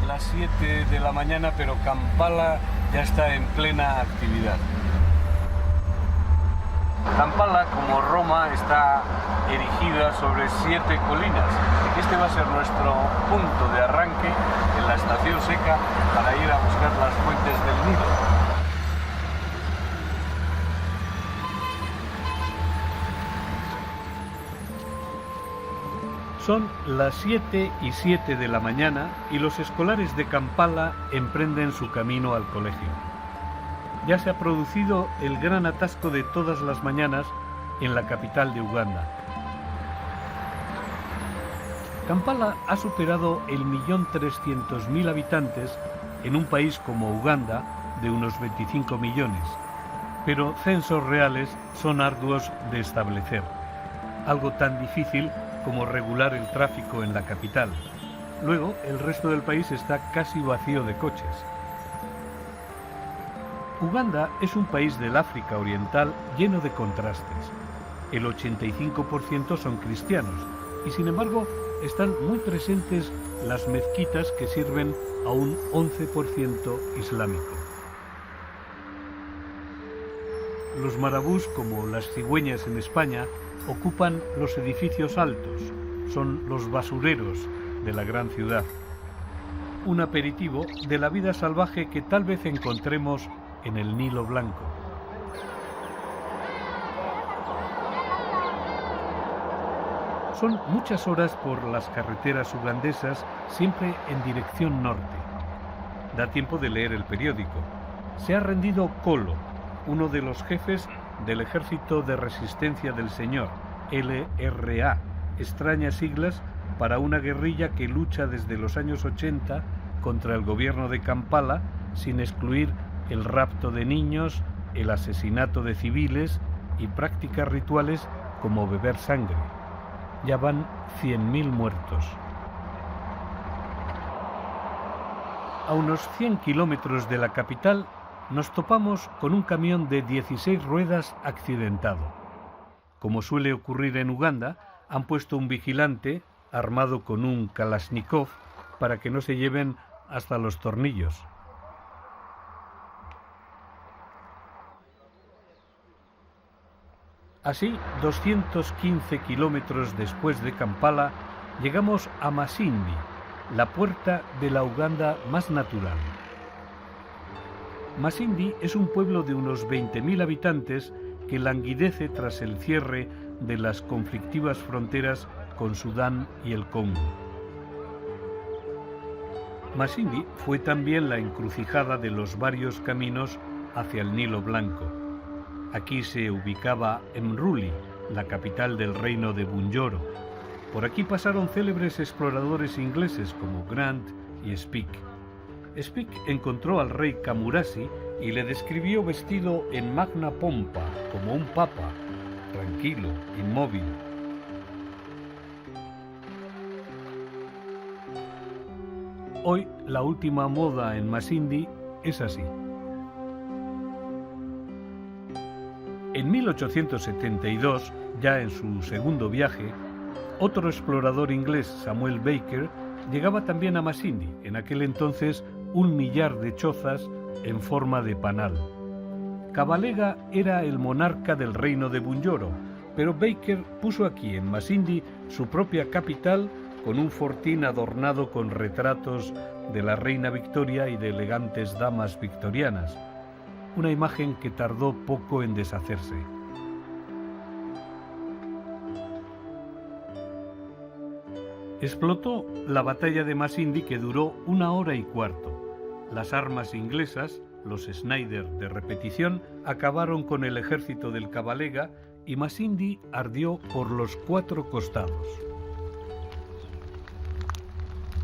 Las 7 de la mañana, pero Kampala ya está en plena actividad. Kampala, como Roma, está erigida sobre 7 colinas. Este va a ser nuestro punto de arranque en la estación seca para ir a buscar las fuentes del Nilo. Son las 7:07 de la mañana y los escolares de Kampala emprenden su camino al colegio. Ya se ha producido el gran atasco de todas las mañanas en la capital de Uganda. Kampala ha superado el 1.300.000 habitantes en un país como Uganda de unos 25 millones, pero censos reales son arduos de establecer, algo tan difícil como regular el tráfico en la capital. Luego, el resto del país está casi vacío de coches. Uganda es un país del África Oriental lleno de contrastes. El 85% son cristianos y, sin embargo, están muy presentes las mezquitas que sirven a un 11% islámico. Los marabús, como las cigüeñas en España, ocupan los edificios altos, son los basureros de la gran ciudad. Un aperitivo de la vida salvaje que tal vez encontremos en el Nilo Blanco. Son muchas horas por las carreteras ugandesas, siempre en dirección norte. Da tiempo de leer el periódico. Se ha rendido Kolo, uno de los jefes del Ejército de Resistencia del Señor, LRA, extrañas siglas para una guerrilla que lucha desde los años 80 contra el gobierno de Kampala, sin excluir el rapto de niños, el asesinato de civiles y prácticas rituales como beber sangre. Ya van 100.000 muertos. A unos 100 kilómetros de la capital nos topamos con un camión de 16 ruedas accidentado. Como suele ocurrir en Uganda, han puesto un vigilante armado con un Kalashnikov para que no se lleven hasta los tornillos. Así, 215 kilómetros después de Kampala, llegamos a Masindi, la puerta de la Uganda más natural. Masindi es un pueblo de unos 20.000 habitantes que languidece tras el cierre de las conflictivas fronteras con Sudán y el Congo. Masindi fue también la encrucijada de los varios caminos hacia el Nilo Blanco. Aquí se ubicaba Emruli, la capital del reino de Bunjoro. Por aquí pasaron célebres exploradores ingleses como Grant y Speke. Speke encontró al rey Kamurasi y le describió vestido en magna pompa, como un papa, tranquilo, inmóvil. Hoy, la última moda en Masindi es así. En 1872, ya en su segundo viaje, otro explorador inglés, Samuel Baker, llegaba también a Masindi, en aquel entonces 1 millar de chozas en forma de panal. Kabalega era el monarca del reino de Bunyoro, pero Baker puso aquí en Masindi su propia capital con un fortín adornado con retratos de la reina Victoria y de elegantes damas victorianas, una imagen que tardó poco en deshacerse. Explotó la batalla de Masindi, que duró 1 hora y cuarto. Las armas inglesas, los Snyder de repetición, acabaron con el ejército del Kabalega y Masindi ardió por los 4 costados.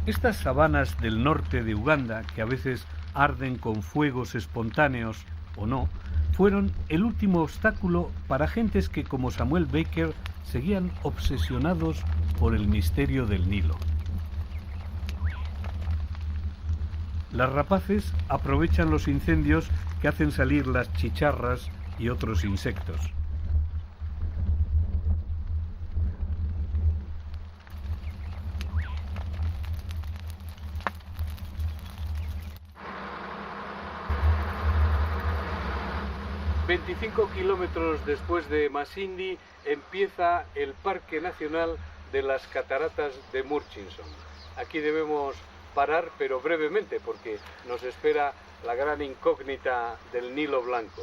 Estas sabanas del norte de Uganda, que a veces arden con fuegos espontáneos o no, fueron el último obstáculo para gentes que, como Samuel Baker, seguían obsesionados por el misterio del Nilo. Las rapaces aprovechan los incendios que hacen salir las chicharras y otros insectos. ...25 kilómetros después de Masindi empieza el Parque Nacional de las Cataratas de Murchison. Aquí debemos parar, pero brevemente, porque nos espera la gran incógnita del Nilo Blanco.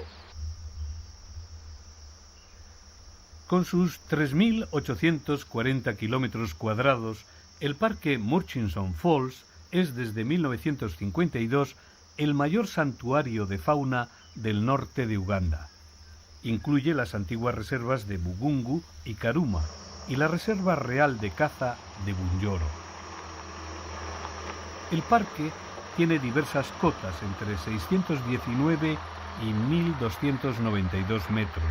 Con sus 3.840 kilómetros cuadrados, el Parque Murchison Falls es desde 1952 el mayor santuario de fauna del norte de Uganda. Incluye las antiguas reservas de Bugungu y Karuma y la Reserva Real de Caza de Bunyoro. El parque tiene diversas cotas entre 619 y 1.292 metros.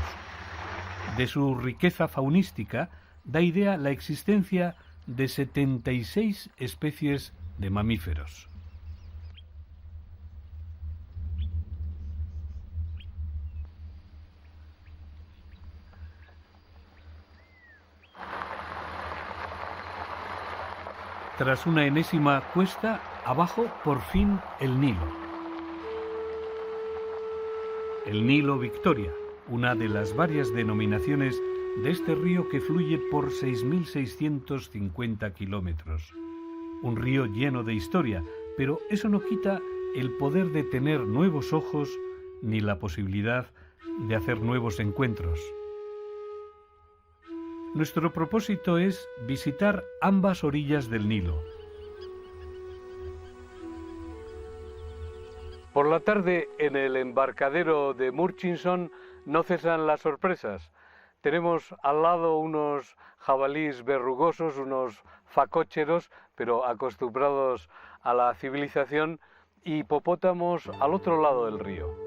De su riqueza faunística da idea la existencia de 76 especies de mamíferos. Tras una enésima cuesta, abajo por fin el Nilo. El Nilo Victoria, una de las varias denominaciones de este río que fluye por 6.650 kilómetros. Un río lleno de historia, pero eso no quita el poder de tener nuevos ojos ni la posibilidad de hacer nuevos encuentros. Nuestro propósito es visitar ambas orillas del Nilo. Por la tarde, en el embarcadero de Murchison, no cesan las sorpresas. Tenemos al lado unos jabalíes verrugosos, unos facócheros, pero acostumbrados a la civilización, y hipopótamos al otro lado del río.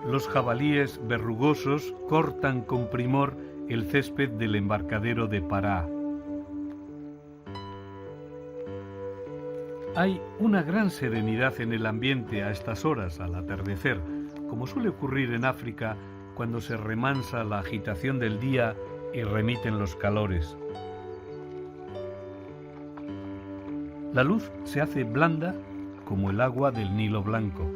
Los jabalíes verrugosos cortan con primor el césped del embarcadero de Pará. Hay una gran serenidad en el ambiente a estas horas, al atardecer, como suele ocurrir en África cuando se remansa la agitación del día y remiten los calores. La luz se hace blanda como el agua del Nilo Blanco.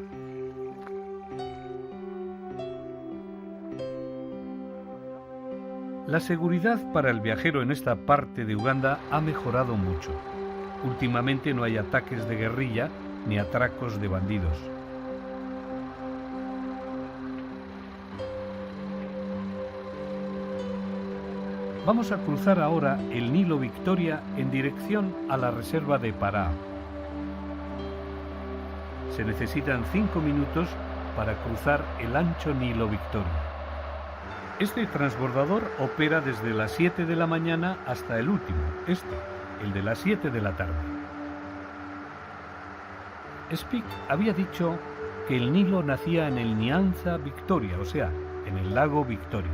La seguridad para el viajero en esta parte de Uganda ha mejorado mucho. Últimamente no hay ataques de guerrilla ni atracos de bandidos. Vamos a cruzar ahora el Nilo Victoria en dirección a la reserva de Pará. Se necesitan 5 minutos para cruzar el ancho Nilo Victoria. Este transbordador opera desde las 7 de la mañana hasta el último, el de las 7 de la tarde. Speke había dicho que el Nilo nacía en el Nyanza Victoria, o sea, en el lago Victoria.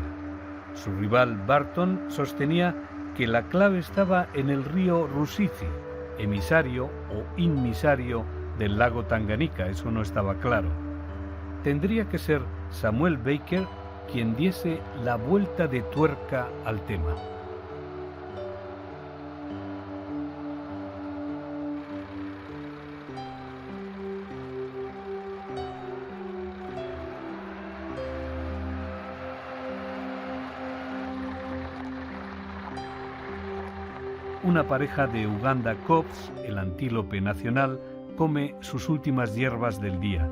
Su rival Barton sostenía que la clave estaba en el río Rusizi, emisario o inmisario del lago Tanganika, eso no estaba claro. tendría que ser Samuel Baker quien diese la vuelta de tuerca al tema. Una pareja de Uganda Cobs, el antílope nacional, come sus últimas hierbas del día.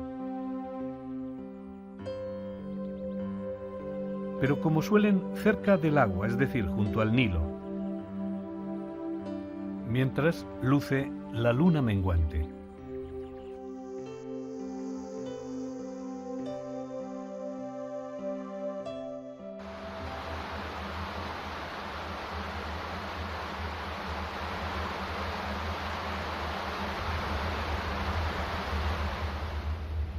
Pero como suelen, cerca del agua, es decir, junto al Nilo. Mientras luce la luna menguante.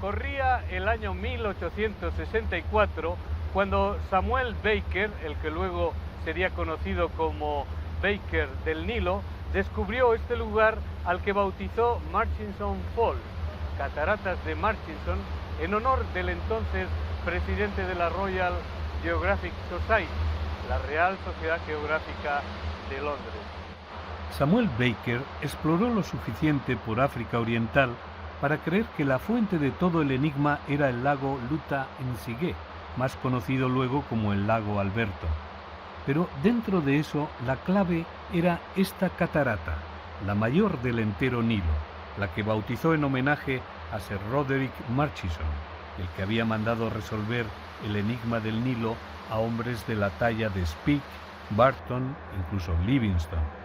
Corría el año 1864 cuando Samuel Baker, el que luego sería conocido como Baker del Nilo, descubrió este lugar al que bautizó Murchison Falls, Cataratas de Murchison, en honor del entonces presidente de la Royal Geographic Society, la Real Sociedad Geográfica de Londres. Samuel Baker exploró lo suficiente por África Oriental para creer que la fuente de todo el enigma era el lago Luta Nzige, más conocido luego como el lago Alberto. Pero dentro de eso, la clave era esta catarata, la mayor del entero Nilo, la que bautizó en homenaje a Sir Roderick Murchison, el que había mandado resolver el enigma del Nilo a hombres de la talla de Speke, Barton, incluso Livingstone.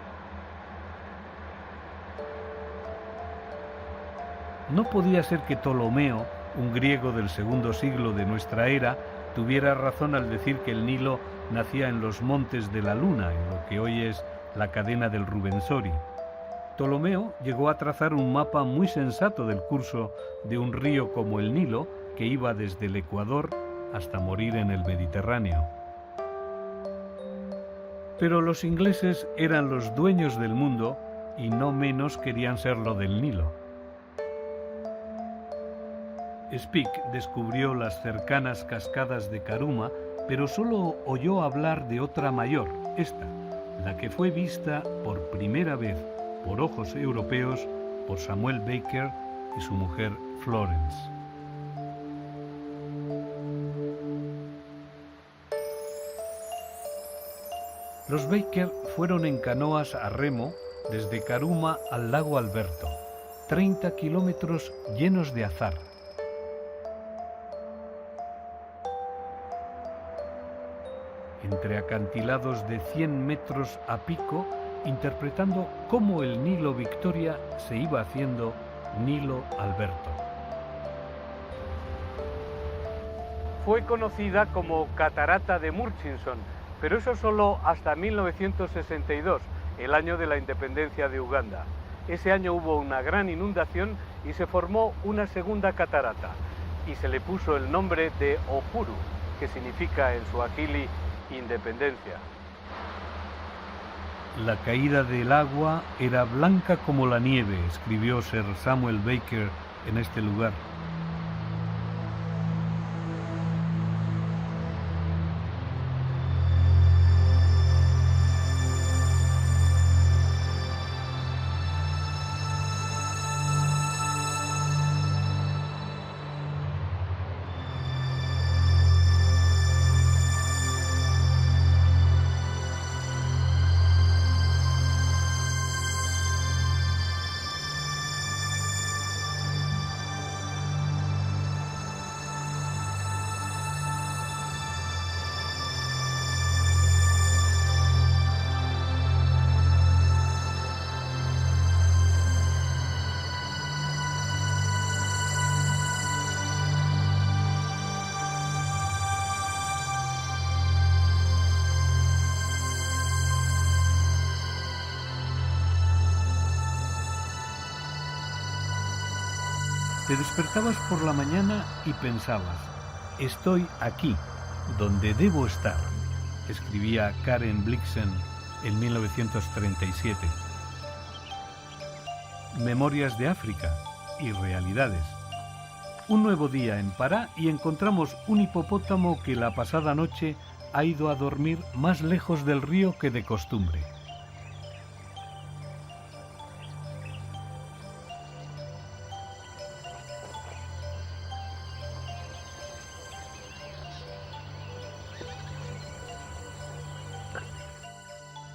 No podía ser que Ptolomeo, un griego del segundo siglo de nuestra era, tuviera razón al decir que el Nilo nacía en los montes de la Luna, en lo que hoy es la cadena del Rubensori. Ptolomeo llegó a trazar un mapa muy sensato del curso de un río como el Nilo, que iba desde el Ecuador hasta morir en el Mediterráneo. Pero los ingleses eran los dueños del mundo y no menos querían serlo del Nilo. Speke descubrió las cercanas cascadas de Karuma, pero solo oyó hablar de otra mayor, esta, la que fue vista por primera vez por ojos europeos por Samuel Baker y su mujer Florence. Los Baker fueron en canoas a remo desde Karuma al lago Alberto, 30 kilómetros llenos de azar. Entre acantilados de 100 metros a pico, interpretando cómo el Nilo Victoria se iba haciendo Nilo Alberto. Fue conocida como Catarata de Murchison, pero eso solo hasta 1962, el año de la independencia de Uganda. Ese año hubo una gran inundación y se formó una segunda catarata, y se le puso el nombre de Uhuru, que significa en suajili independencia. La caída del agua era blanca como la nieve, escribió Sir Samuel Baker en este lugar. Te despertabas por la mañana y pensabas, estoy aquí, donde debo estar, escribía Karen Blixen en 1937. Memorias de África y realidades. Un nuevo día en Pará y encontramos un hipopótamo que la pasada noche ha ido a dormir más lejos del río que de costumbre.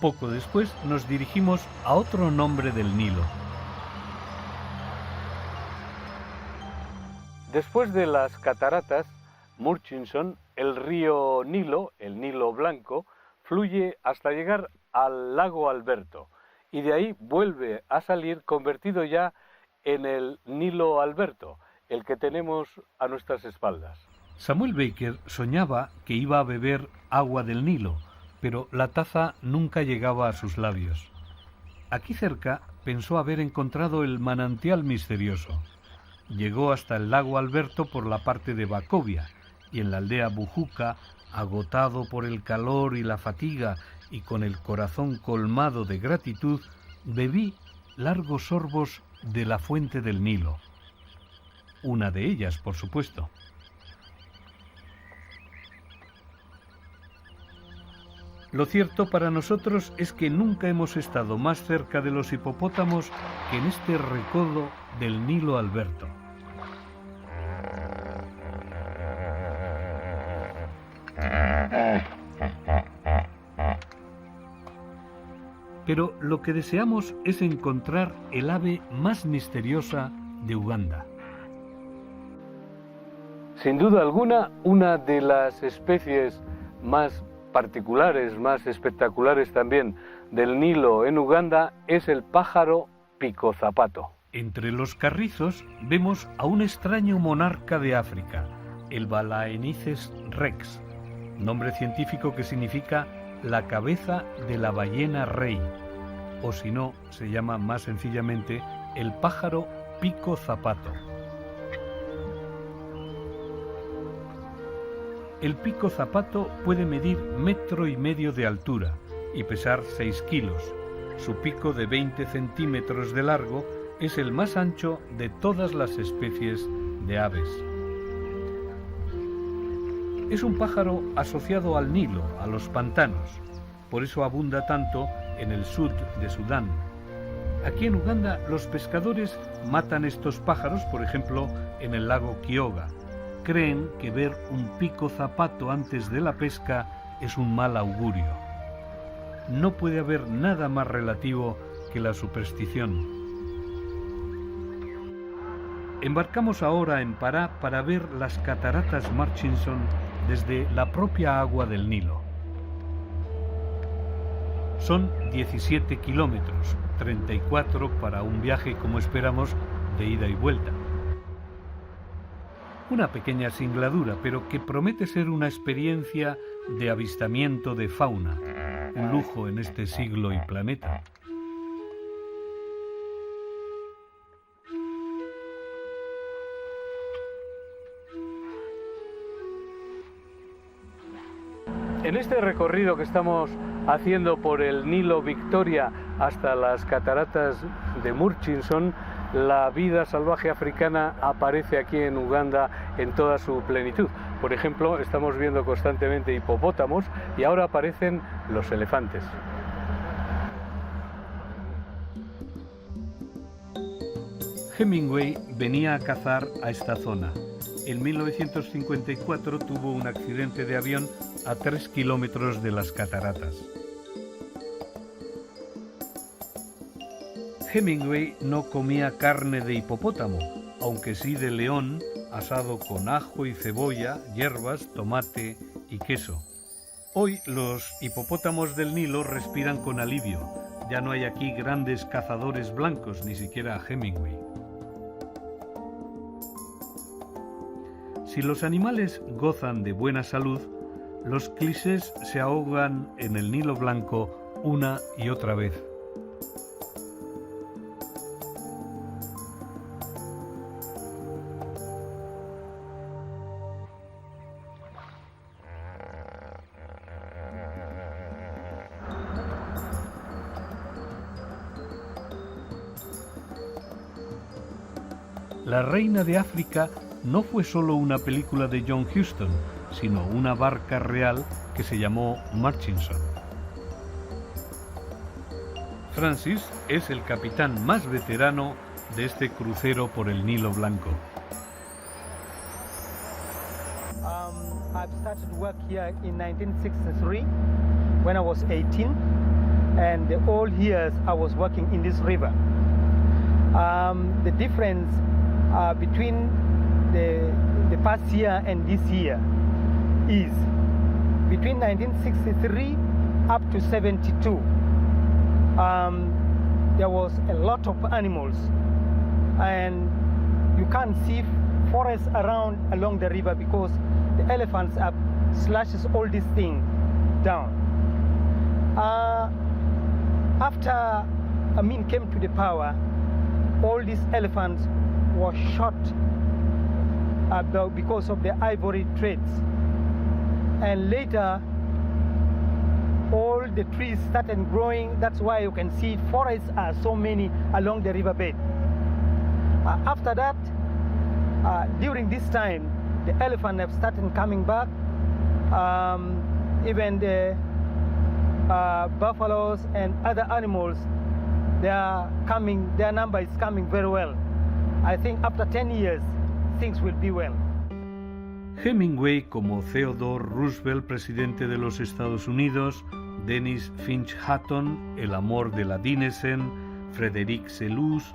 Poco después nos dirigimos a otro nombre del Nilo. Después de las cataratas Murchison, el río Nilo, el Nilo Blanco, fluye hasta llegar al lago Alberto y de ahí vuelve a salir convertido ya en el Nilo Alberto, el que tenemos a nuestras espaldas. Samuel Baker soñaba que iba a beber agua del Nilo, pero la taza nunca llegaba a sus labios. Aquí cerca pensó haber encontrado el manantial misterioso. Llegó hasta el lago Alberto por la parte de Bacovia, y en la aldea Bujuca, agotado por el calor y la fatiga y con el corazón colmado de gratitud, bebí largos sorbos de la fuente del Nilo. Una de ellas, por supuesto. Lo cierto para nosotros es que nunca hemos estado más cerca de los hipopótamos que en este recodo del Nilo Alberto. Pero lo que deseamos es encontrar el ave más misteriosa de Uganda. Sin duda alguna, una de las especies más particulares, más espectaculares también del Nilo en Uganda es el pájaro picozapato. Entre los carrizos vemos a un extraño monarca de África, el Balaenices rex, nombre científico que significa la cabeza de la ballena rey, o si no, se llama más sencillamente el pájaro picozapato. El picozapato puede medir 1,5 metros de altura y pesar 6 kilos. Su pico de 20 centímetros de largo es el más ancho de todas las especies de aves. Es un pájaro asociado al Nilo, a los pantanos. Por eso abunda tanto en el sur de Sudán. Aquí en Uganda los pescadores matan estos pájaros, por ejemplo, en el lago Kyoga. Creen que ver un picozapato antes de la pesca es un mal augurio. No puede haber nada más relativo que la superstición. Embarcamos ahora en Pará para ver las cataratas Murchison desde la propia agua del Nilo. Son 17 kilómetros, 34 para un viaje, como esperamos, de ida y vuelta. Una pequeña singladura, pero que promete ser una experiencia de avistamiento de fauna, un lujo en este siglo y planeta. En este recorrido que estamos haciendo por el Nilo Victoria hasta las cataratas de Murchison, la vida salvaje africana aparece aquí en Uganda en toda su plenitud. Por ejemplo, estamos viendo constantemente hipopótamos y ahora aparecen los elefantes. Hemingway venía a cazar a esta zona. En 1954 tuvo un accidente de avión a 3 kilómetros de las cataratas. Hemingway no comía carne de hipopótamo, aunque sí de león, asado con ajo y cebolla, hierbas, tomate y queso. Hoy los hipopótamos del Nilo respiran con alivio. Ya no hay aquí grandes cazadores blancos, ni siquiera Hemingway. Si los animales gozan de buena salud, los clichés se ahogan en el Nilo Blanco una y otra vez. La reina de África no fue solo una película de John Huston, sino una barca real que se llamó Murchison. Francis es el capitán más veterano de este crucero por el Nilo Blanco. I've started work here in 1963 when I was 18, and all years I was working in this river. The difference between the past year and this year is between 1963 up to 72. There was a lot of animals, and you can't see forests around along the river because the elephants have slashes all this thing down. After Amin came to the power, all these elephants were shot because of the ivory trades, and later all the trees started growing. That's why you can see forests are so many along the riverbed. After that, during this time, the elephants have started coming back. Even the buffaloes and other animals, they are coming. Their number is coming very well. I think after 10 years, things will be well. Hemingway, como Theodore Roosevelt, presidente de los Estados Unidos, Dennis Finch Hatton, el amor de la Dinesen, Frederic Selous,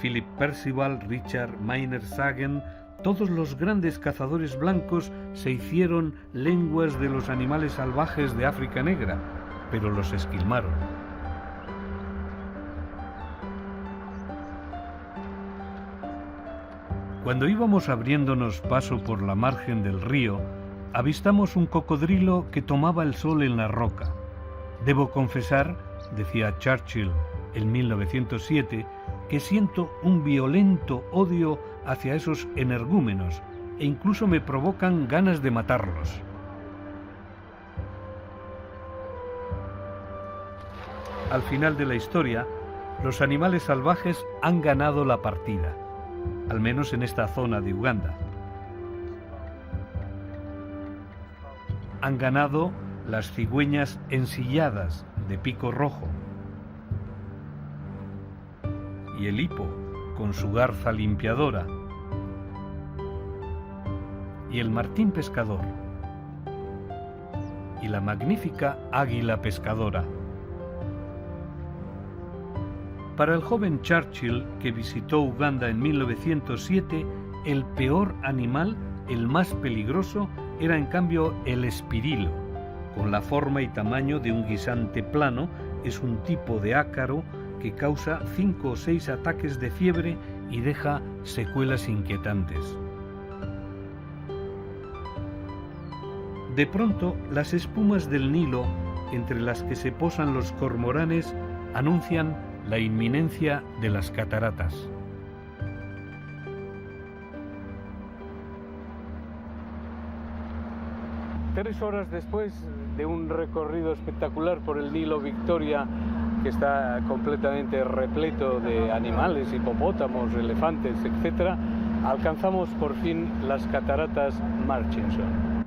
Philip Percival, Richard Miner Sagen, todos los grandes cazadores blancos se hicieron lenguas de los animales salvajes de África Negra, pero los esquilmaron. Cuando íbamos abriéndonos paso por la margen del río, avistamos un cocodrilo que tomaba el sol en la roca. Debo confesar, decía Churchill en 1907, que siento un violento odio hacia esos energúmenos e incluso me provocan ganas de matarlos. Al final de la historia, los animales salvajes han ganado la partida, al menos en esta zona de Uganda. Han ganado las cigüeñas ensilladas de pico rojo y el hipo con su garza limpiadora y el martín pescador y la magnífica águila pescadora. Para el joven Churchill, que visitó Uganda en 1907, el peor animal, el más peligroso, era en cambio el espirilo. Con la forma y tamaño de un guisante plano, es un tipo de ácaro que causa 5 o 6 ataques de fiebre y deja secuelas inquietantes. De pronto, las espumas del Nilo, entre las que se posan los cormoranes, anuncian la inminencia de las cataratas. Tres horas después de un recorrido espectacular por el Nilo Victoria, que está completamente repleto de animales, hipopótamos, elefantes, etc., alcanzamos por fin las cataratas Murchison.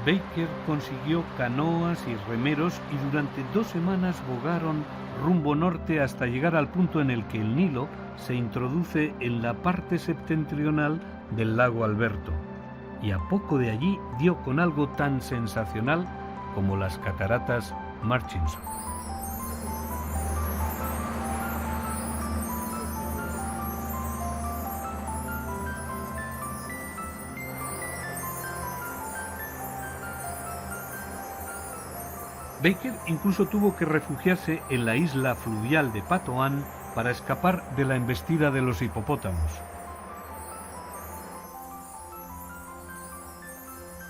Baker consiguió canoas y remeros y durante 2 semanas bogaron rumbo norte hasta llegar al punto en el que el Nilo se introduce en la parte septentrional del lago Alberto, y a poco de allí dio con algo tan sensacional como las cataratas Murchison. Baker incluso tuvo que refugiarse en la isla fluvial de Patoan para escapar de la embestida de los hipopótamos.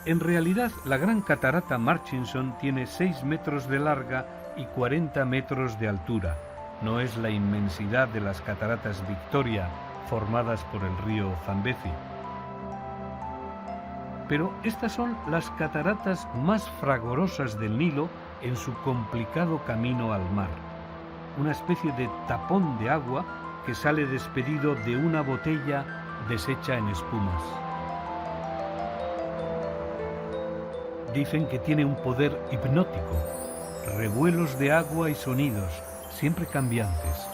En realidad, la gran catarata Murchison tiene 6 metros de larga y 40 metros de altura. No es la inmensidad de las cataratas Victoria, formadas por el río Zambezi. Pero estas son las cataratas más fragorosas del Nilo en su complicado camino al mar. Una especie de tapón de agua que sale despedido de una botella deshecha en espumas. Dicen que tiene un poder hipnótico, revuelos de agua y sonidos, siempre cambiantes.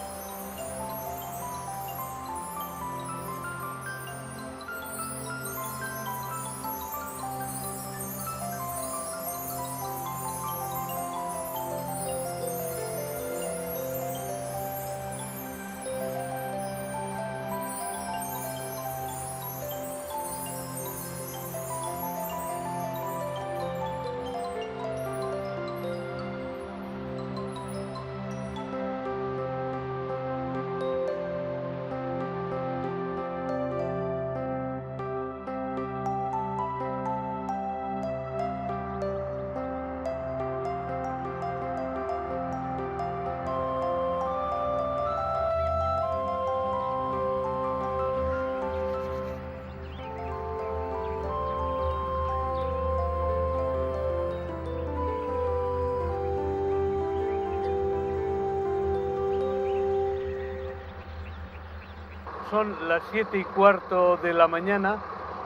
Son las 7:15 de la mañana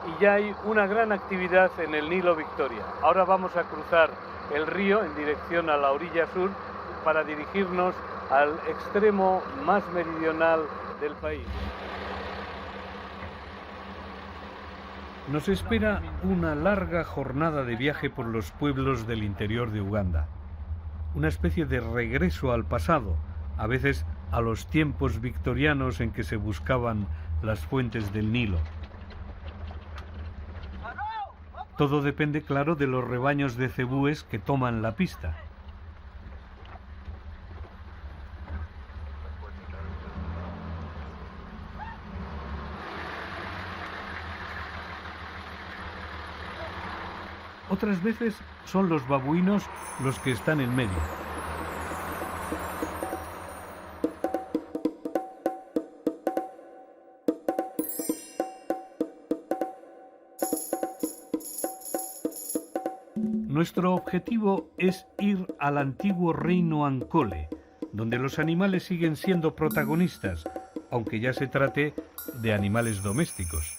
y ya hay una gran actividad en el Nilo Victoria. Ahora vamos a cruzar el río en dirección a la orilla sur para dirigirnos al extremo más meridional del país. Nos espera una larga jornada de viaje por los pueblos del interior de Uganda. Una especie de regreso al pasado, a veces a los tiempos victorianos en que se buscaban las fuentes del Nilo. Todo depende, claro, de los rebaños de cebúes que toman la pista. Otras veces son los babuinos los que están en medio. Nuestro objetivo es ir al antiguo reino Ankole, donde los animales siguen siendo protagonistas, aunque ya se trate de animales domésticos.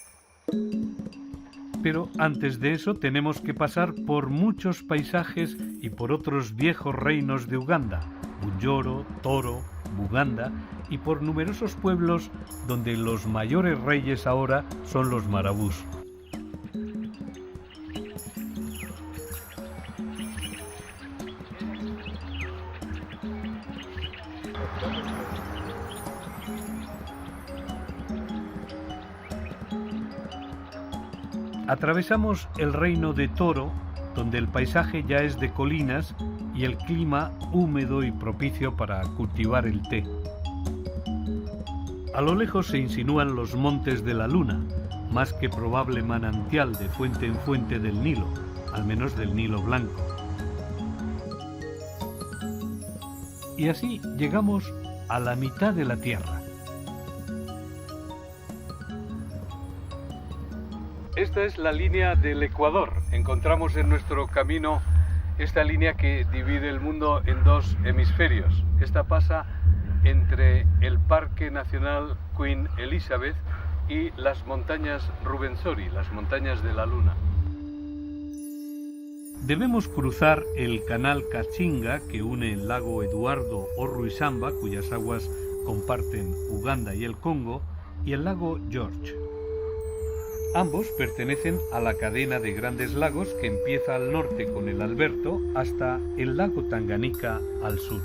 Pero antes de eso tenemos que pasar por muchos paisajes y por otros viejos reinos de Uganda, Bunyoro, Toro, Buganda, y por numerosos pueblos donde los mayores reyes ahora son los marabús. Atravesamos el reino de Toro, donde el paisaje ya es de colinas y el clima húmedo y propicio para cultivar el té. A lo lejos se insinúan los montes de la Luna, más que probable manantial de fuente en fuente del Nilo, al menos del Nilo Blanco. Y así llegamos a la mitad de la Tierra. Esta es la línea del Ecuador. Encontramos en nuestro camino esta línea que divide el mundo en dos hemisferios. Esta pasa entre el Parque Nacional Queen Elizabeth y las montañas Rwenzori, las montañas de la Luna. Debemos cruzar el canal Kachinga que une el lago Eduardo o Ruisamba, cuyas aguas comparten Uganda y el Congo, y el lago George. Ambos pertenecen a la cadena de grandes lagos que empieza al norte con el Alberto hasta el lago Tanganika al sur.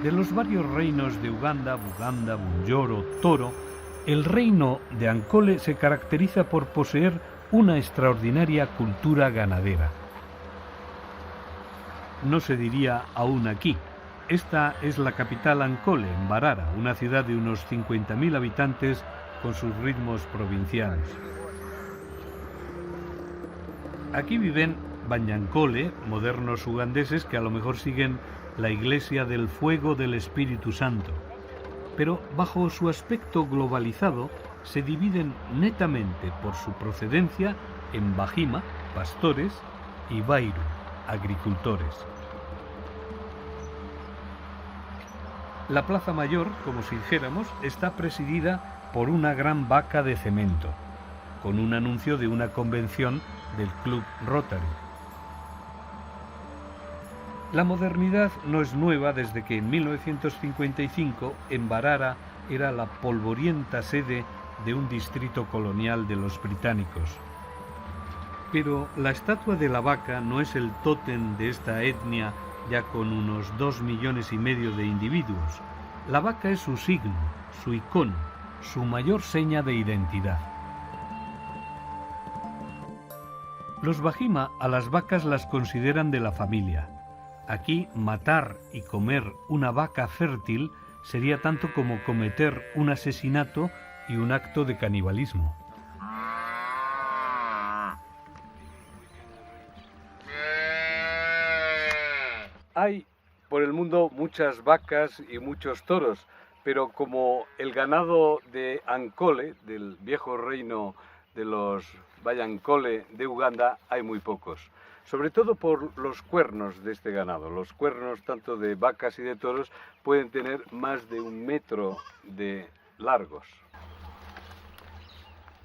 De los varios reinos de Uganda, Buganda, Bunyoro, Toro, el reino de Ankole se caracteriza por poseer una extraordinaria cultura ganadera. No se diría aún aquí. Esta es la capital Ankole, en Mbarara, una ciudad de unos 50.000 habitantes con sus ritmos provincianos. Aquí viven Banyankole, modernos ugandeses que a lo mejor siguen la Iglesia del Fuego del Espíritu Santo, pero bajo su aspecto globalizado se dividen netamente por su procedencia en Bahima, pastores, y Bairu, agricultores. La Plaza Mayor, como si dijéramos, está presidida por una gran vaca de cemento, con un anuncio de una convención del Club Rotary. La modernidad no es nueva desde que en 1955 Mbarara era la polvorienta sede de un distrito colonial de los británicos. Pero la estatua de la vaca no es el tótem de esta etnia ya con unos 2,5 millones de individuos. La vaca es su signo, su icono, su mayor seña de identidad. Los Bajima a las vacas las consideran de la familia. Aquí matar y comer una vaca fértil sería tanto como cometer un asesinato y un acto de canibalismo. Hay por el mundo muchas vacas y muchos toros, pero como el ganado de Ankole, del viejo reino de los Bayankole de Uganda, hay muy pocos. Sobre todo por los cuernos de este ganado. Los cuernos tanto de vacas y de toros pueden tener más de 1 metro de largos.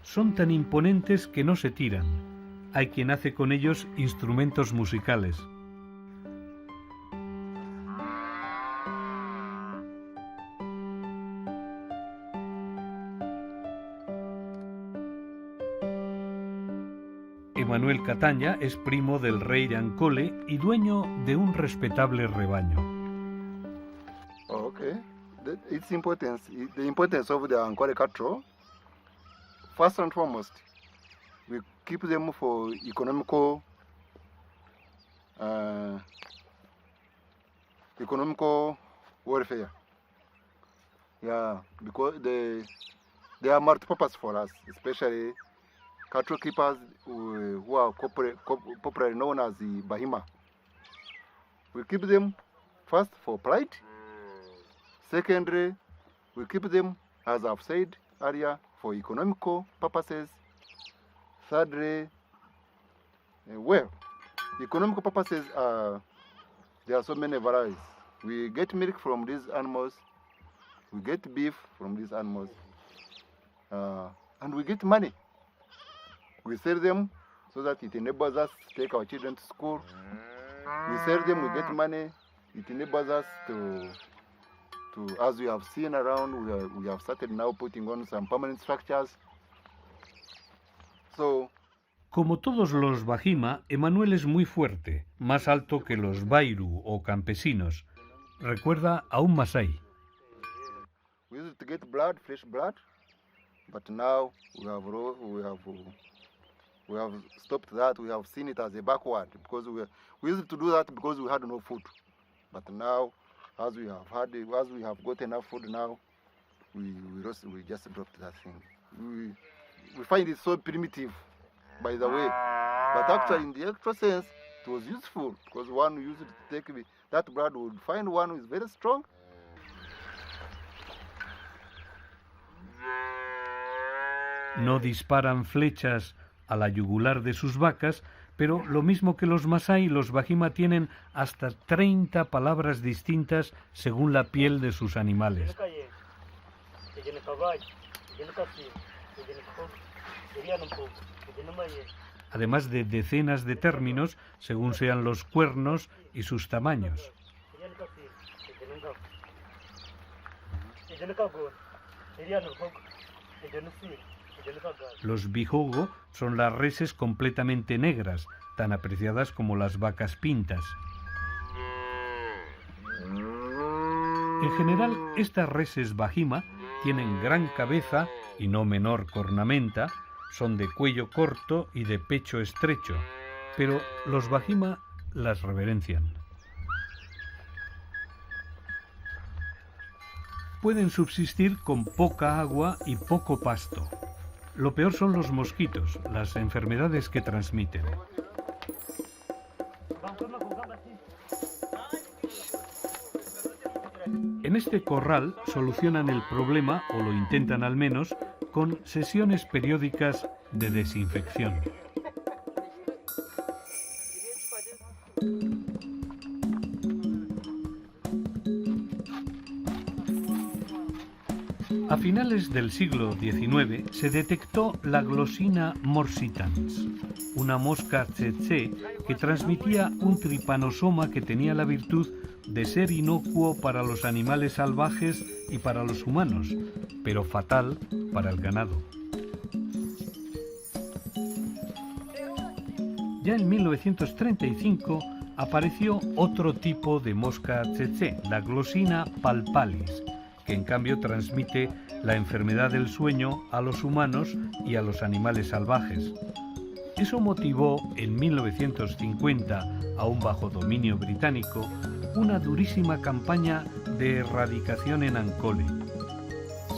Son tan imponentes que no se tiran. Hay quien hace con ellos instrumentos musicales. Manuel Cataña es primo del rey de Ankole y dueño de un respetable rebaño. Okay, the importance of the Ankole cattle. First and foremost, we keep them for economical welfare. Yeah, because they are multi-purpose for us, especially cattle keepers who are popularly known as the Bahima. We keep them first for pride. Secondly, we keep them, as I've said earlier, for economical purposes. Thirdly, economical purposes there are so many varieties. We get milk from these animals, we get beef from these animals, and we get money. We sell them so that it enables us to take our children to school. We sell them, we get money. It enables us to as we have seen around, we have started now putting on some permanent structures. So, como todos los Bajima, Emanuel es muy fuerte, más alto que los Bairu o campesinos. Recuerda a un Masái. We used to get blood, fresh blood, but now we have stopped that. We have seen it as a backward because we used to do that because we had no food. But now, as we have got enough food now, we just dropped that thing. We find it so primitive, by the way, but actually in the actual sense, it was useful because one who used to take that blood would find one who is very strong. No disparan flechas a la yugular de sus vacas, pero lo mismo que los Masái, los Bajima tienen hasta 30 palabras distintas según la piel de sus animales. Además de decenas de términos según sean los cuernos y sus tamaños. Los bijogo son las reses completamente negras, tan apreciadas como las vacas pintas. En general, estas reses Bajima tienen gran cabeza y no menor cornamenta, son de cuello corto y de pecho estrecho, pero los Bajima las reverencian. Pueden subsistir con poca agua y poco pasto. Lo peor son los mosquitos, las enfermedades que transmiten. En este corral solucionan el problema, o lo intentan al menos, con sesiones periódicas de desinfección. A finales del siglo XIX se detectó la Glossina morsitans, una mosca tsetse que transmitía un tripanosoma que tenía la virtud de ser inocuo para los animales salvajes y para los humanos, pero fatal para el ganado. Ya en 1935 apareció otro tipo de mosca tsetse, la Glossina palpalis, que en cambio transmite la enfermedad del sueño a los humanos y a los animales salvajes. Eso motivó en 1950, aún bajo dominio británico, una durísima campaña de erradicación en Ankole.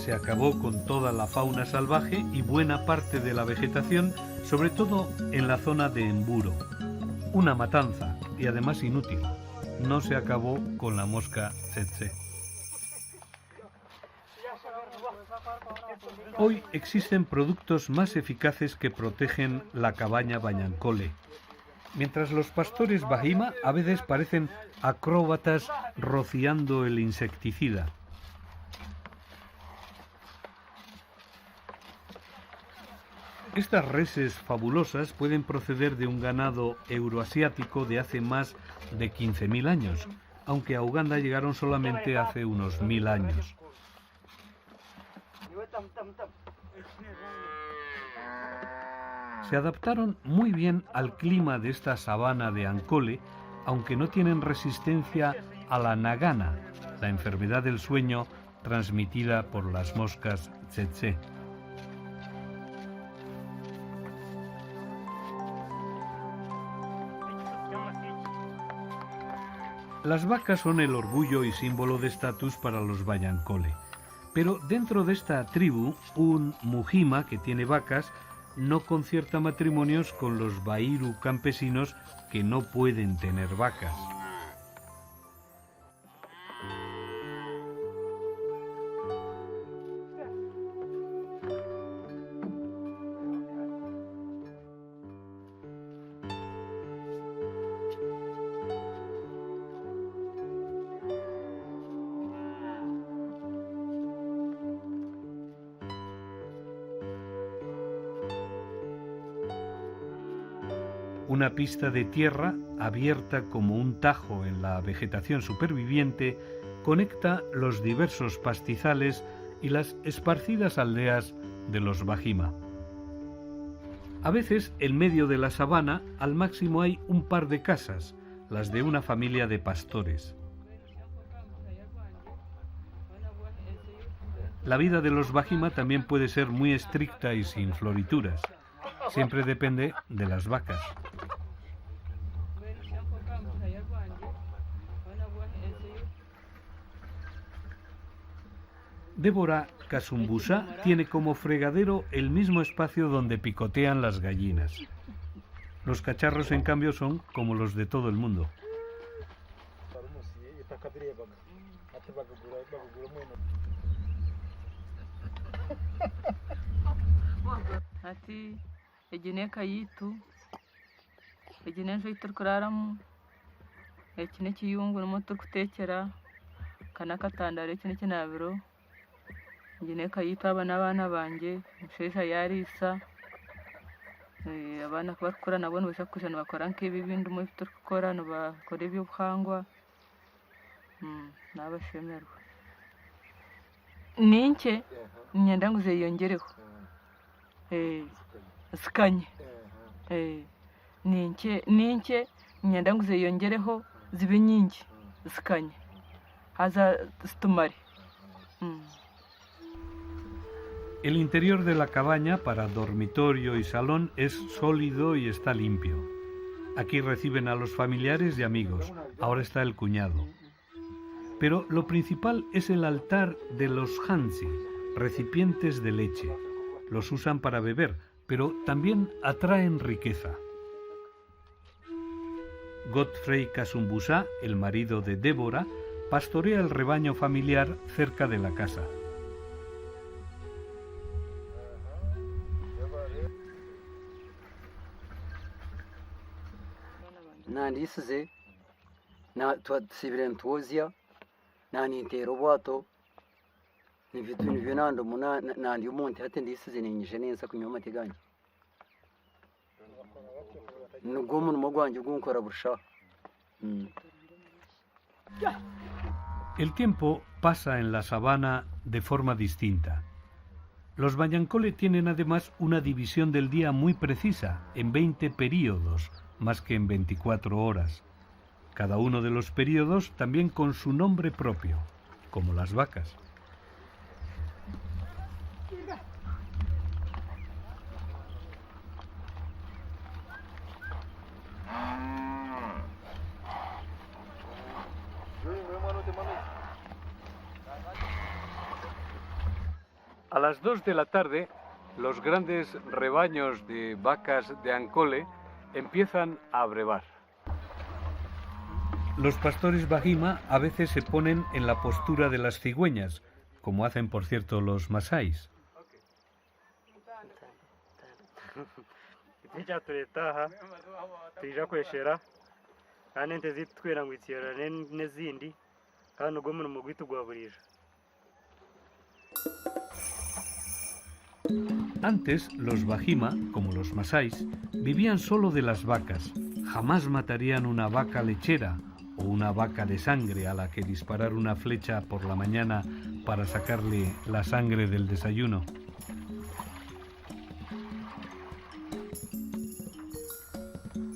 Se acabó con toda la fauna salvaje y buena parte de la vegetación, sobre todo en la zona de Emburo. Una matanza, y además inútil. No se acabó con la mosca tsetse. Hoy existen productos más eficaces que protegen la cabaña Bañankole. Mientras los pastores Bahima a veces parecen acróbatas rociando el insecticida. Estas reses fabulosas pueden proceder de un ganado euroasiático de hace más de 15.000 años, aunque a Uganda llegaron solamente hace unos 1000 años. Se adaptaron muy bien al clima de esta sabana de Ankole, aunque no tienen resistencia a la nagana, la enfermedad del sueño transmitida por las moscas tsetse. Las vacas son el orgullo y símbolo de estatus para los Bañankole. Pero dentro de esta tribu, un mujima que tiene vacas no concierta matrimonios con los bairu campesinos que no pueden tener vacas. Una pista de tierra, abierta como un tajo en la vegetación superviviente, conecta los diversos pastizales y las esparcidas aldeas de los Bahima. A veces, en medio de la sabana, al máximo hay un par de casas, las de una familia de pastores. La vida de los Bahima también puede ser muy estricta y sin florituras. Siempre depende de las vacas. Débora Kasumbusa tiene como fregadero el mismo espacio donde picotean las gallinas. Los cacharros, en cambio, son como los de todo el mundo. Ati egine kayitu egine njo turkuraramu ekine kiyungu numo turkutekera kana katandara ekine kinabiro egine kayitu abana banje mushesha yarisa abana bakora nabo nibashakusha nibakora nk'ibi bindi mu turukora nibakora eby'obuhangwa nabashemerwa ninke nyenda nguze yongereho sikanye ninke nyenda nguze yongereho zibe nyingi sikanye haza situmare. El interior de la cabaña para dormitorio y salón es sólido y está limpio. Aquí reciben a los familiares y amigos. Ahora está el cuñado. Pero lo principal es el altar de los hansi, recipientes de leche. Los usan para beber, pero también atraen riqueza. Godfrey Kasumbusa, el marido de Débora, pastorea el rebaño familiar cerca de la casa. nandisize na tusibire ntuzia nani ntero bwato ni vitu nivyo nando muna nandi umuntu ate ndisizenenyije neza kunyoma mateganya nubwo umuntu mogwanje gunkora burushaho. El tiempo pasa en la sabana de forma distinta. Los Bayankole tienen además una división del día muy precisa, en 20 períodos, más que en 24 horas. Cada uno de los períodos también con su nombre propio, como las vacas. A las 2 de la tarde, los grandes rebaños de vacas de Ankole empiezan a brevar. Los pastores Bahima a veces se ponen en la postura de las cigüeñas, como hacen por cierto los masáis. Antes, los Bahima, como los masáis, vivían solo de las vacas. Jamás matarían una vaca lechera o una vaca de sangre a la que disparar una flecha por la mañana para sacarle la sangre del desayuno.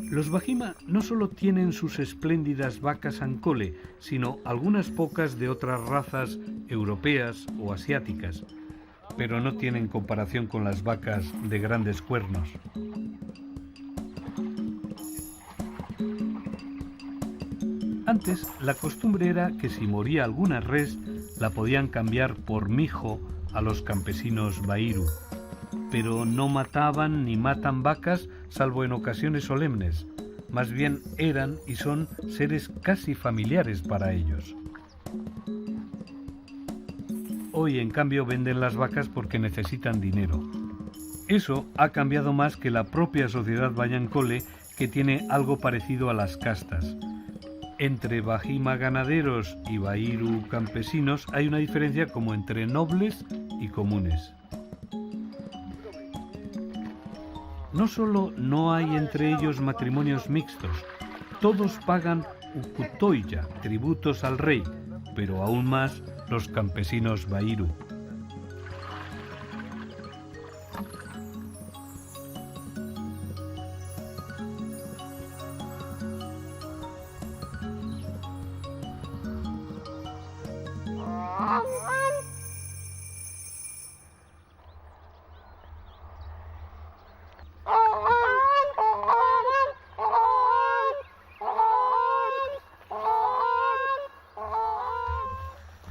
Los Bahima no solo tienen sus espléndidas vacas Ankole, sino algunas pocas de otras razas europeas o asiáticas, pero no tienen comparación con las vacas de grandes cuernos. Antes, la costumbre era que si moría alguna res, la podían cambiar por mijo a los campesinos Bairu, pero no mataban ni matan vacas salvo en ocasiones solemnes. Más bien eran y son seres casi familiares para ellos. Hoy, en cambio, venden las vacas porque necesitan dinero. Eso ha cambiado más que la propia sociedad Bayankole, que tiene algo parecido a las castas. Entre Bahima ganaderos y Bairu campesinos hay una diferencia como entre nobles y comunes. No solo no hay entre ellos matrimonios mixtos, todos pagan ukutoya, tributos al rey, pero aún más los campesinos Bairu.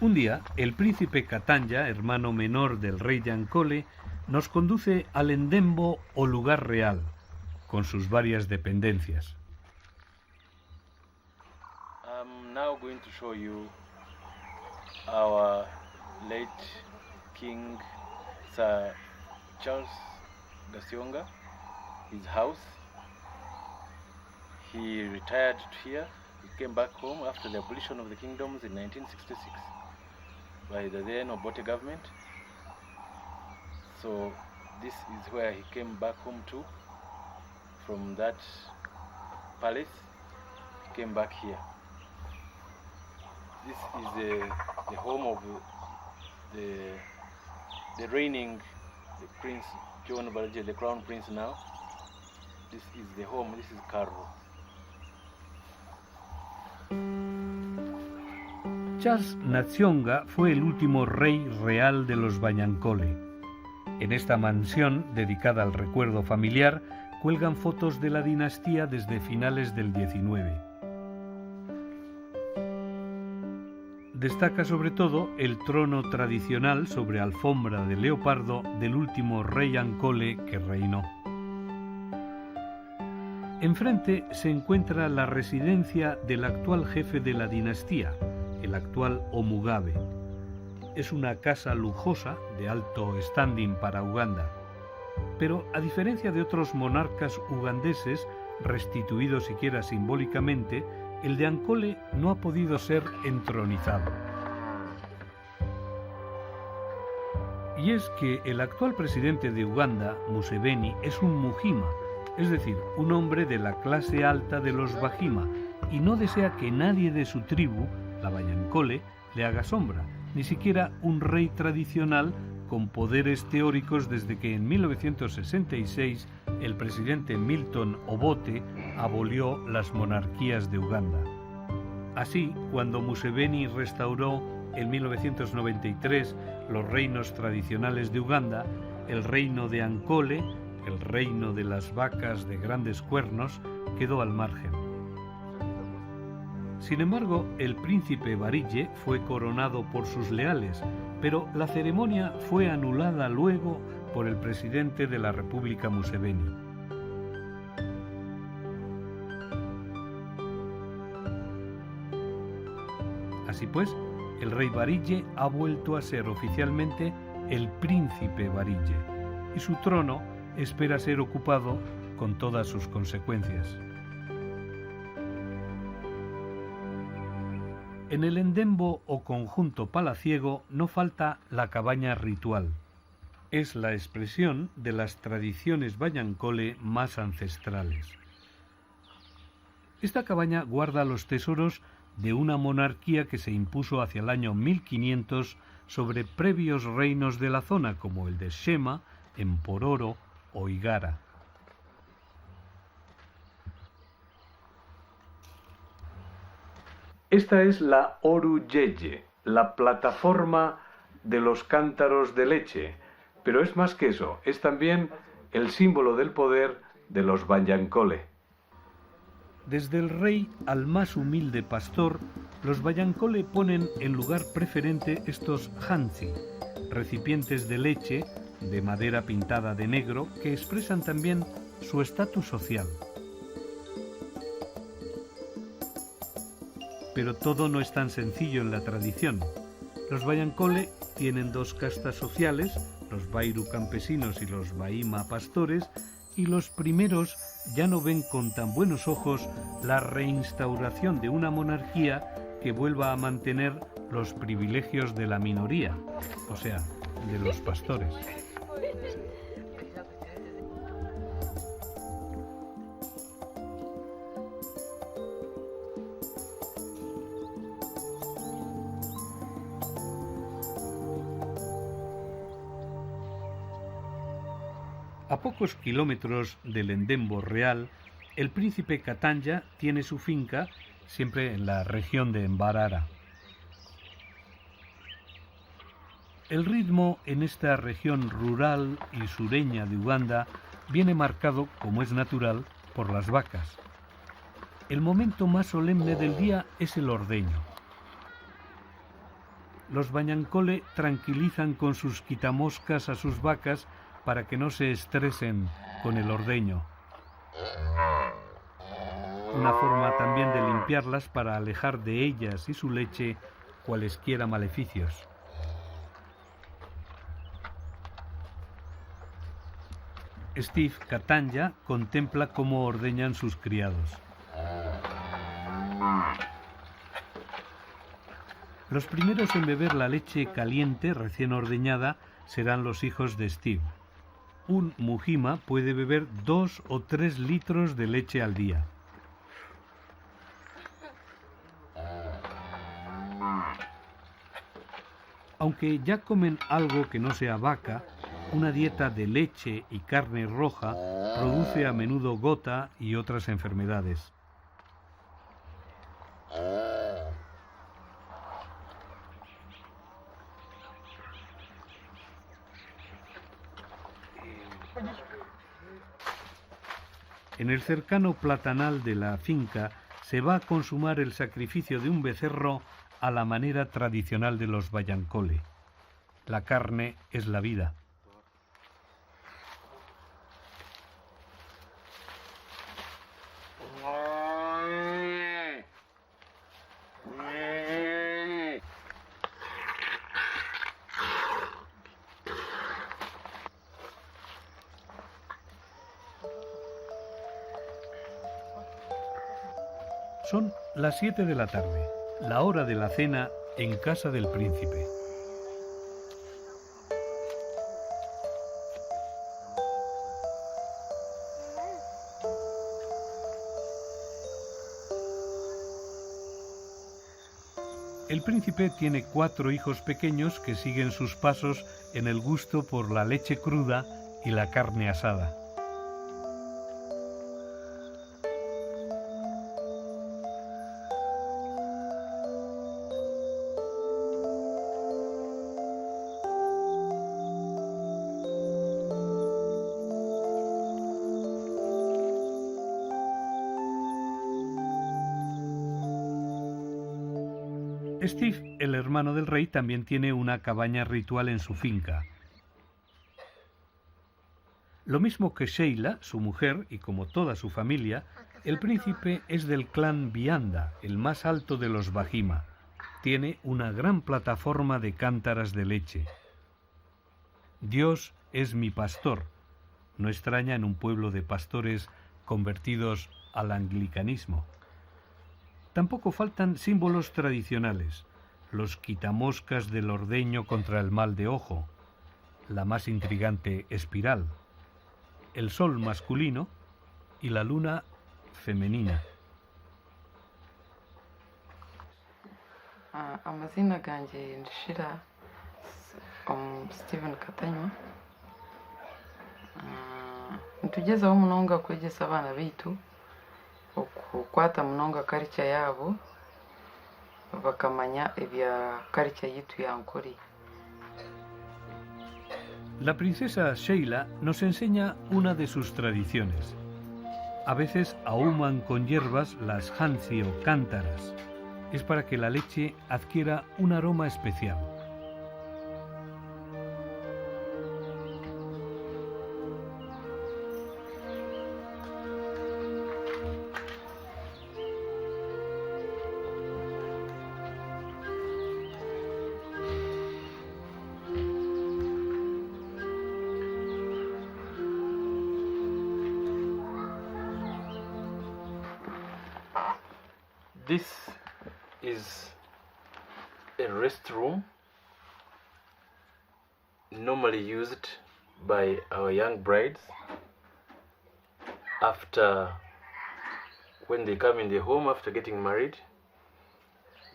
Un día, el príncipe Katanya, hermano menor del rey de Ankole, nos conduce al Endembo o lugar real, con sus varias dependencias. I'm now going to show you our late King Sir Charles Gasionga, his house. He retired here. He came back home after the abolition of the kingdoms in 1966 by the then Obote government. So this is where he came back home to. From that palace, he came back here. This is the home of the reigning Prince John Balaji, the Crown Prince now. This is the home, this is Karo. Charles Nationga fue el último rey real de los Bayankole. En esta mansión, dedicada al recuerdo familiar, cuelgan fotos de la dinastía desde finales del XIX. Destaca sobre todo el trono tradicional sobre alfombra de leopardo del último rey Ankole que reinó. Enfrente se encuentra la residencia del actual jefe de la dinastía, el actual Omugabe. Es una casa lujosa de alto standing para Uganda. Pero a diferencia de otros monarcas ugandeses, restituidos siquiera simbólicamente, el de Ankole no ha podido ser entronizado. Y es que el actual presidente de Uganda, Museveni, es un Mujima, es decir, un hombre de la clase alta de los Bajima, y no desea que nadie de su tribu, la Bayankole, le haga sombra, ni siquiera un rey tradicional con poderes teóricos desde que en 1966 el presidente Milton Obote abolió las monarquías de Uganda. Así, cuando Museveni restauró en 1993 los reinos tradicionales de Uganda, el reino de Ankole, el reino de las vacas de grandes cuernos, quedó al margen. Sin embargo, el príncipe Barille fue coronado por sus leales, pero la ceremonia fue anulada luego por el presidente de la República, Museveni. Así pues, el rey Barille ha vuelto a ser oficialmente el príncipe Barille, y su trono espera ser ocupado con todas sus consecuencias. En el endembo o conjunto palaciego no falta la cabaña ritual. Es la expresión de las tradiciones Bayankole más ancestrales. Esta cabaña guarda los tesoros de una monarquía que se impuso hacia el año 1500 sobre previos reinos de la zona como el de Shema, Empororo o Igara. Esta es la Oru Yeye, la plataforma de los cántaros de leche, pero es más que eso, es también el símbolo del poder de los Bayankole. Desde el rey al más humilde pastor, los Bayankole ponen en lugar preferente estos hanzi, recipientes de leche de madera pintada de negro que expresan también su estatus social. Pero todo no es tan sencillo en la tradición. Los Bayankole tienen dos castas sociales, los Bairu campesinos y los Baima pastores, y los primeros ya no ven con tan buenos ojos la reinstauración de una monarquía que vuelva a mantener los privilegios de la minoría, o sea, de los pastores. A pocos kilómetros del endembo real, el príncipe Katanja tiene su finca, siempre en la región de Mbarara. El ritmo en esta región rural y sureña de Uganda viene marcado, como es natural, por las vacas. El momento más solemne del día es el ordeño. Los Bayankole tranquilizan con sus quitamoscas a sus vacas para que no se estresen con el ordeño. Una forma también de limpiarlas para alejar de ellas y su leche cualesquiera maleficios. Steve Katanja contempla cómo ordeñan sus criados. Los primeros en beber la leche caliente recién ordeñada serán los hijos de Steve. Un Mujima puede beber 2 o 3 litros de leche al día. Aunque ya comen algo que no sea vaca, una dieta de leche y carne roja produce a menudo gota y otras enfermedades. En el cercano platanal de la finca se va a consumar el sacrificio de un becerro a la manera tradicional de los Bayankole. La carne es la vida. Son las 7 de la tarde, la hora de la cena en casa del príncipe. El príncipe tiene 4 hijos pequeños que siguen sus pasos en el gusto por la leche cruda y la carne asada. Steve, el hermano del rey, también tiene una cabaña ritual en su finca. Lo mismo que Sheila, su mujer, y como toda su familia, el príncipe es del clan Vianda, el más alto de los Bahima. Tiene una gran plataforma de cántaras de leche. Dios es mi pastor. No extraña en un pueblo de pastores convertidos al anglicanismo. Tampoco faltan símbolos tradicionales, los quitamoscas del ordeño contra el mal de ojo, la más intrigante espiral, el sol masculino y la luna femenina. Amazina gange Nshira Steven Katanywa ntugezaho munonga kwegesa abana baitu okukwata munonga culture yabo bakamanya ebya culture yitu ya Ankole. La princesa Sheila nos enseña una de sus tradiciones. A veces ahuman con hierbas las hansi o cántaras. Es para que la leche adquiera un aroma especial. This is a restroom normally used by our young brides after when they come in the home after getting married.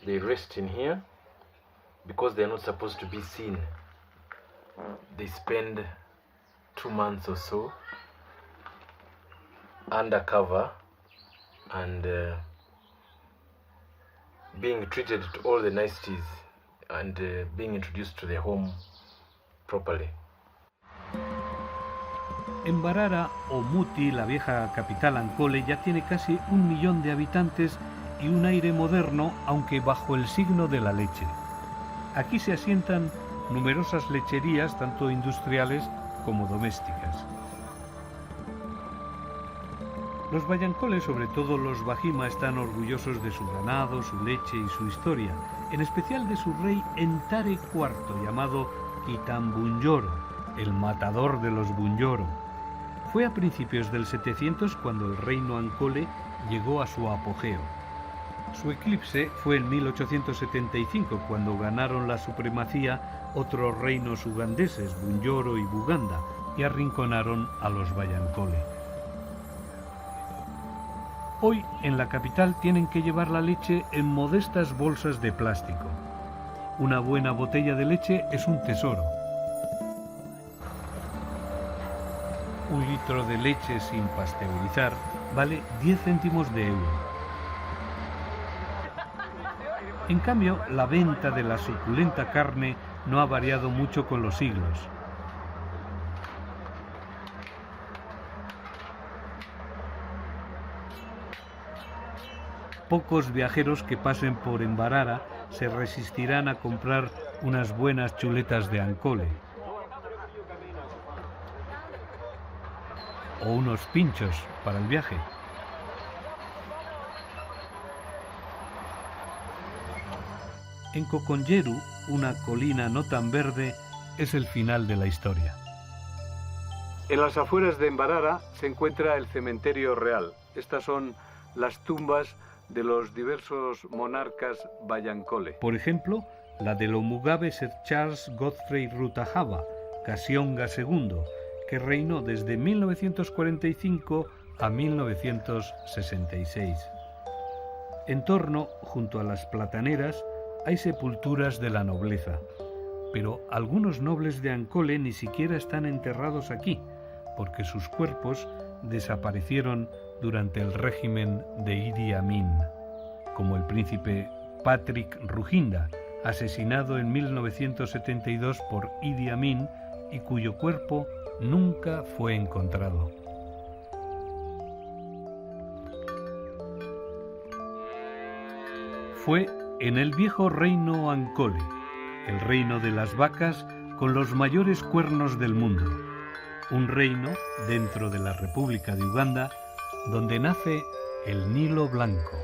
They rest in here because they are not supposed to be seen. They spend 2 months or so undercover and being treated to all the niceties and being introduced to the home properly. En Mbarara o Muti, la vieja capital Ankole, ya tiene casi 1 millón de habitantes y un aire moderno, aunque bajo el signo de la leche. Aquí se asientan numerosas lecherías, tanto industriales como domésticas. Los Bayancoles, sobre todo los Bahima, están orgullosos de su ganado, su leche y su historia, en especial de su rey Entare IV, llamado Kitambunjoro, el matador de los Bunjoro. Fue a principios del 700 cuando el reino Ankole llegó a su apogeo. Su eclipse fue en 1875, cuando ganaron la supremacía otros reinos ugandeses, Bunjoro y Buganda, y arrinconaron a los Bayankole. Hoy, en la capital, tienen que llevar la leche en modestas bolsas de plástico. Una buena botella de leche es un tesoro. 1 litro de leche sin pasteurizar vale 10 céntimos de euro. En cambio, la venta de la suculenta carne no ha variado mucho con los siglos. Pocos viajeros que pasen por Mbarara se resistirán a comprar unas buenas chuletas de Ankole o unos pinchos para el viaje. En Kokonjeru, una colina no tan verde, es el final de la historia. En las afueras de Mbarara se encuentra el cementerio real. Estas son las tumbas de los diversos monarcas Bayankole. Por ejemplo, la del Omugabe Sir Charles Godfrey Rutahaba, Kasionga II, que reinó desde 1945 a 1966. En torno, junto a las plataneras, hay sepulturas de la nobleza, pero algunos nobles de Ankole ni siquiera están enterrados aquí, porque sus cuerpos desaparecieron durante el régimen de Idi Amin, como el príncipe Patrick Ruhinda, asesinado en 1972 por Idi Amin y cuyo cuerpo nunca fue encontrado. Fue en el viejo reino Ankole, el reino de las vacas con los mayores cuernos del mundo, un reino dentro de la República de Uganda donde nace el Nilo Blanco.